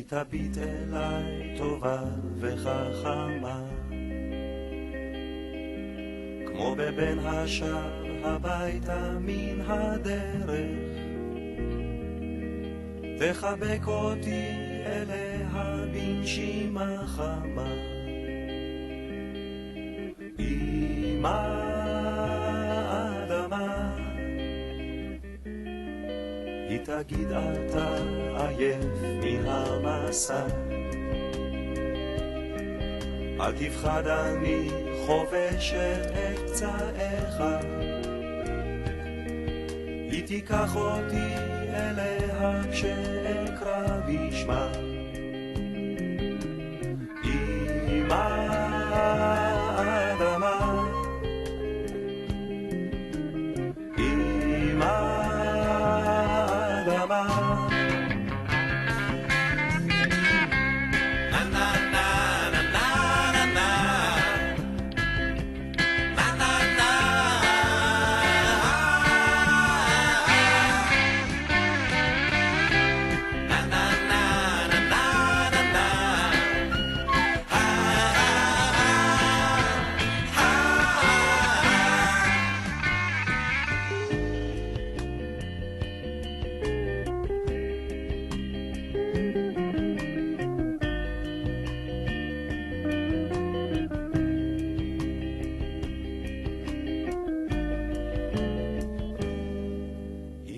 תביט אליי טובה וחכמה, כמו בבן השב הביתה מן הדרך, תחבק אותי אליה בנשימה חמה. אמא אדמה, היא תגיד אתה עייף מן המסע, אל תפחד אני חובשת את פצעיך, היא תיקח אותי אליה כשאקרא בשמה. אמא אדמה, אמא אדמה,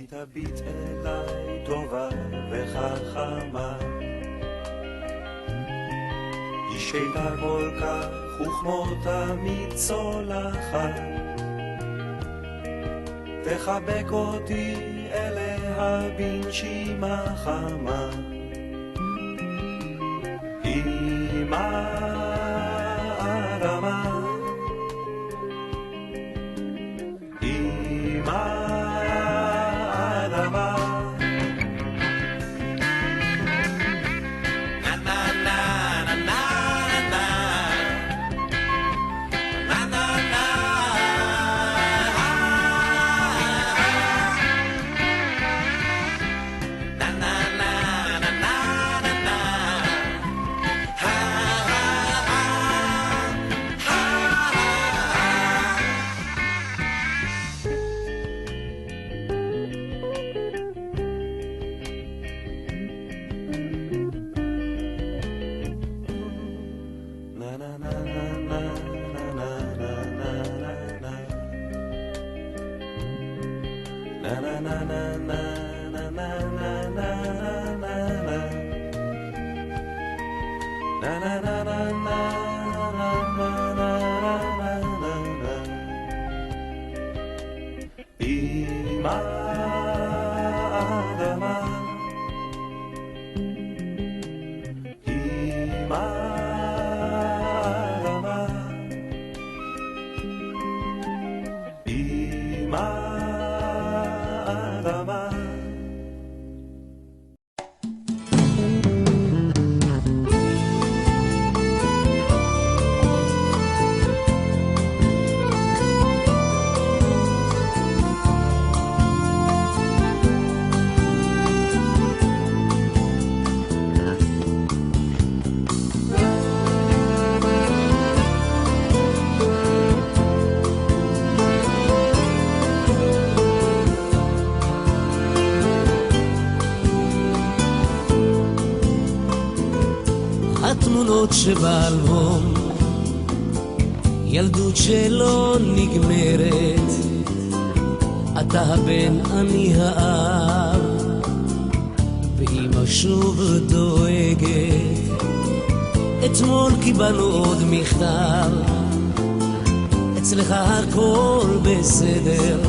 תביט אליי טובה וחכמה, היא שאלה כל כך וכמו תמיד צולחת, תחבק אותי אליה בנשימה חמה. אמא אדמה, אמא התמונות שבאלבום, ילדות שלא נגמרת, אתה הבן אני האב, ואמא שוב דואגת. אתמול קיבלנו עוד מכתב, אצלך הכל בסדר,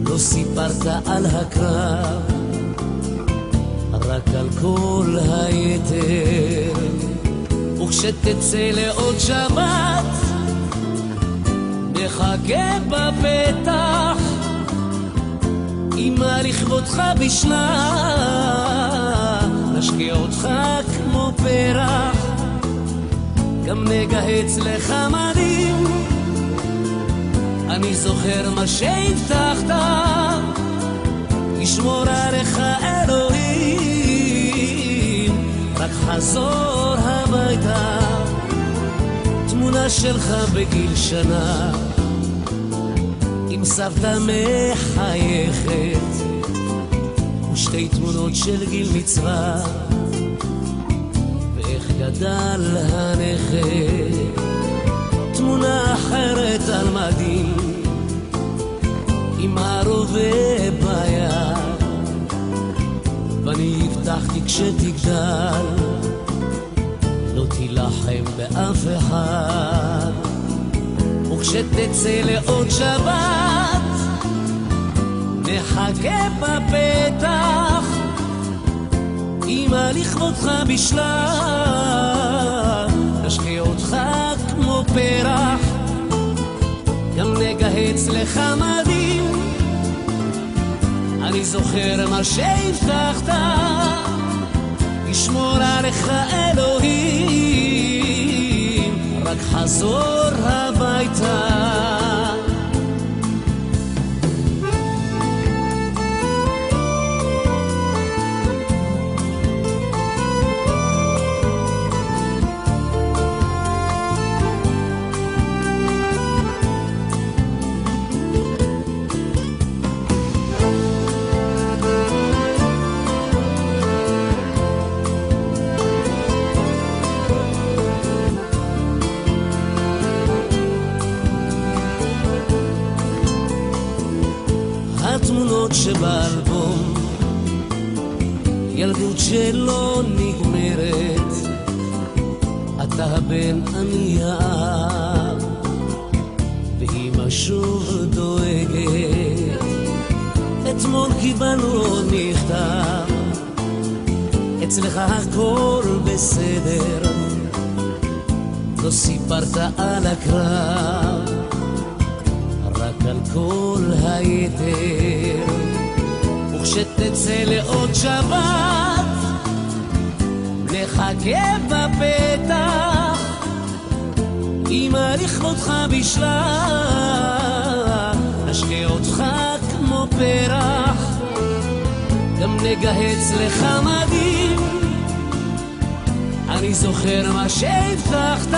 לא סיפרת על הקרב, רק על כל היתר. וכשתצא לעוד שבת נחכה בפתח, אמא לכבודך בשנה נשקיע אותך כמו פרח, גם נגהץ לך מדים, אני זוכר מה שהבטחת, ישמור עליך אלוהים. חזור הביתה, תמונה שלך בגיל שנה, עם סבתא מחייכת, ושתי תמונות של גיל מצווה, ואיך גדל הנכד. תמונה אחרת על מדים, עם הרובה ביד, ואני הבטחתי כשתגדל לא תילחם באף אחד, וכשתצא לעוד שבת נחכה בפתח, אמא לכבודך בשלה, נשקה אותך כמו פרח, גם נגהץ לך מדים. אני זוכר מה שהבטחת, ישמור עליך אלוהים, רק חזור הביתה. התמונות שבאלבום, ילדות שלא נגמרת, אתה הבן אני האב, ואמא שוב דואגת. אתמול קיבלנו עוד מכתב, אצלך הכל בסדר, לא סיפרת על הקרב, רק על כל היתר. וכשתצא לעוד שבת נחכה בפתח, אמא לכבודך בשלה, נשקה אותך כמו פרח, גם נגהץ לך מדים. אני זוכר מה שהבטחת,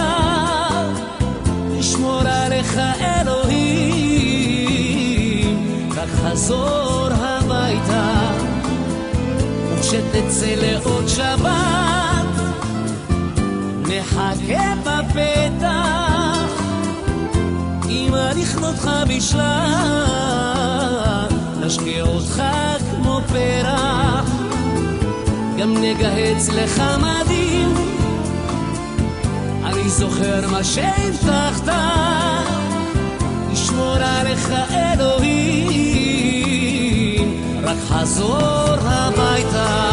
לשמור עליך אלוהים, רק חזור הביתה. וכשתצא לעוד שבת נחכה בפתח, אמא לכבודך בשלה, נשקה אותך כמו פרח, גם נגהץ לך מדים. אני זוכר מה שהבטחת, לשמור עליך אלוהים, רק חזור הביתה.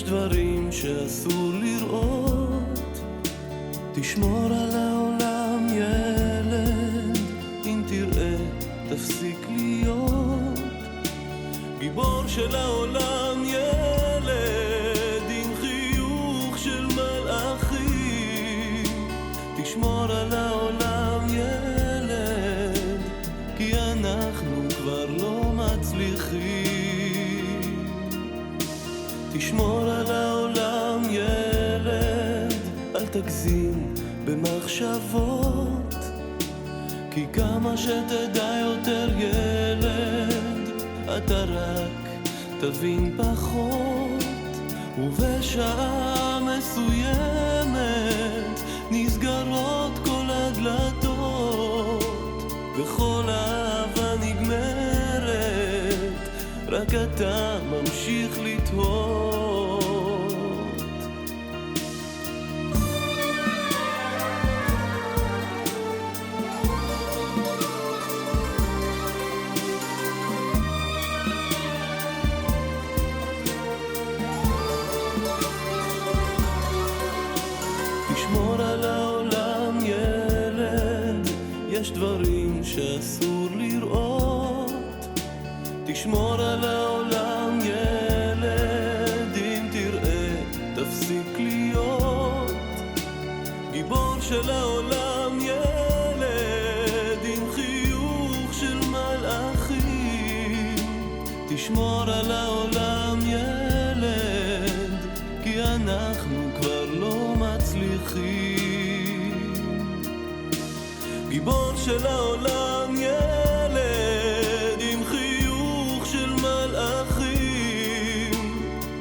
דברים שאסור לראות. תשמור על העולם ילד, אם תראה תפסיק להיות גיבור של העולם ילד, עם חיוך של מלאכים. תשמור על העולם ילד, כי אנחנו כבר לא מצליחים. תשמור על העולם ילד, אל תגזים במחשבות, כי כמה שתדע יותר ילד, אתה רק תבין פחות. ובשעה מסוימת נסגר אתה ממשיך לתהות. תשמור על העולם ילד, יש דברים שאסור לראות. תשמור על העולם ילד, אם תראה תפסיק להיות גיבור של העולם ילד, עם חיוך של מלאכים. תשמור על העולם ילד, כי אנחנו כבר לא מצליחים. גיבור של העולם ילד, עם חיוך של מלאכים.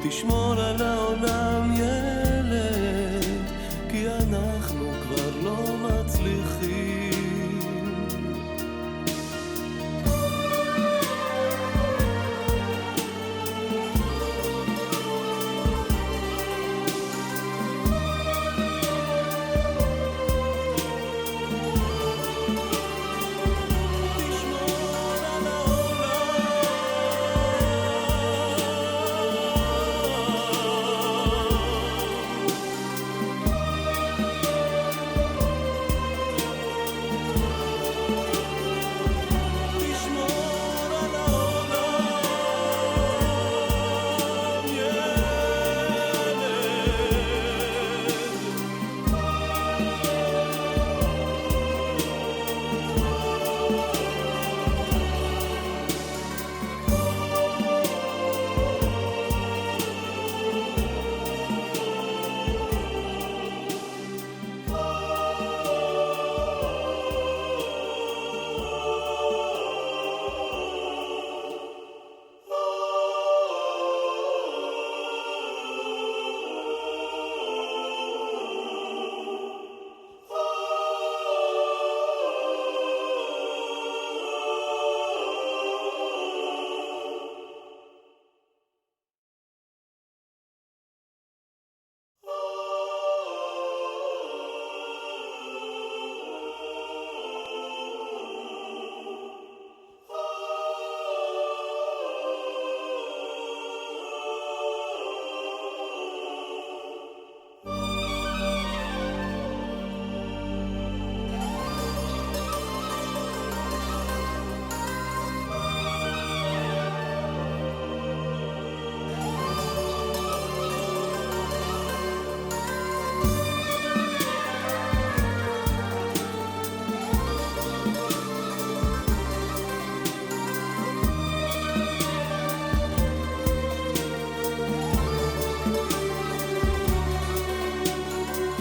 תשמור על העולם ילד, כי אנחנו כבר לא מצליחים.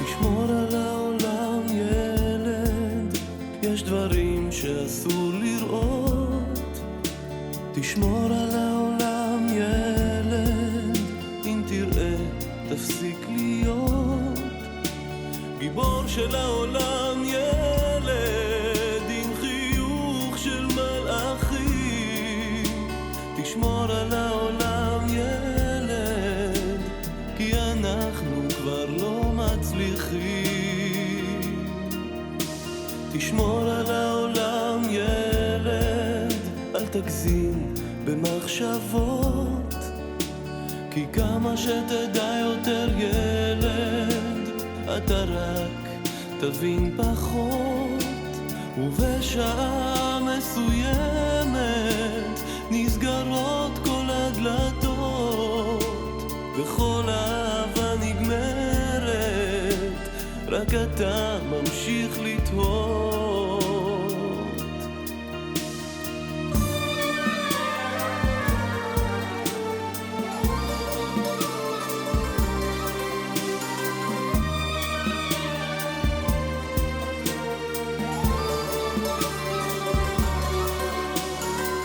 תשמור על העולם ילד, יש דברים שאסור לראות. תשמור על העולם ילד, אם תראה תפסיק להיות גיבור של העולם ילד, עם חיוך של מלאכים. תשמור על העולם ילד, כי אנחנו כבר לא מצליחים. תשמור על העולם ילד, אל תגזים במחשבות, כי כמה שתדע יותר ילד, אתה רק תבין פחות. ובשעה מסוימת נסגרות כל הדלתות, וכל אהבה נגמרת, רק אתה ממשיך לתהות.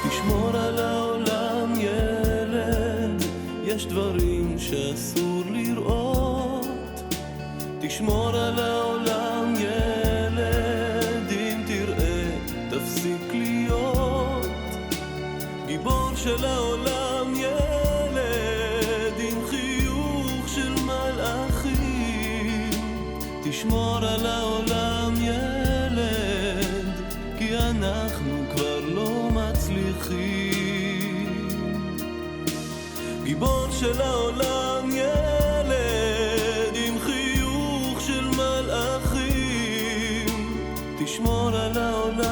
תשמור על העולם ילד, יש דברים שאסור לראות. תשמור על העולם ילד, אם תראה תפסיק להיות גיבור של העולם ילד. תשמור על העולם ילד, כי אנחנו כבר לא מצליחים. גיבור של העולם ילד, עם חיוך של מלאכים, תשמור על העולם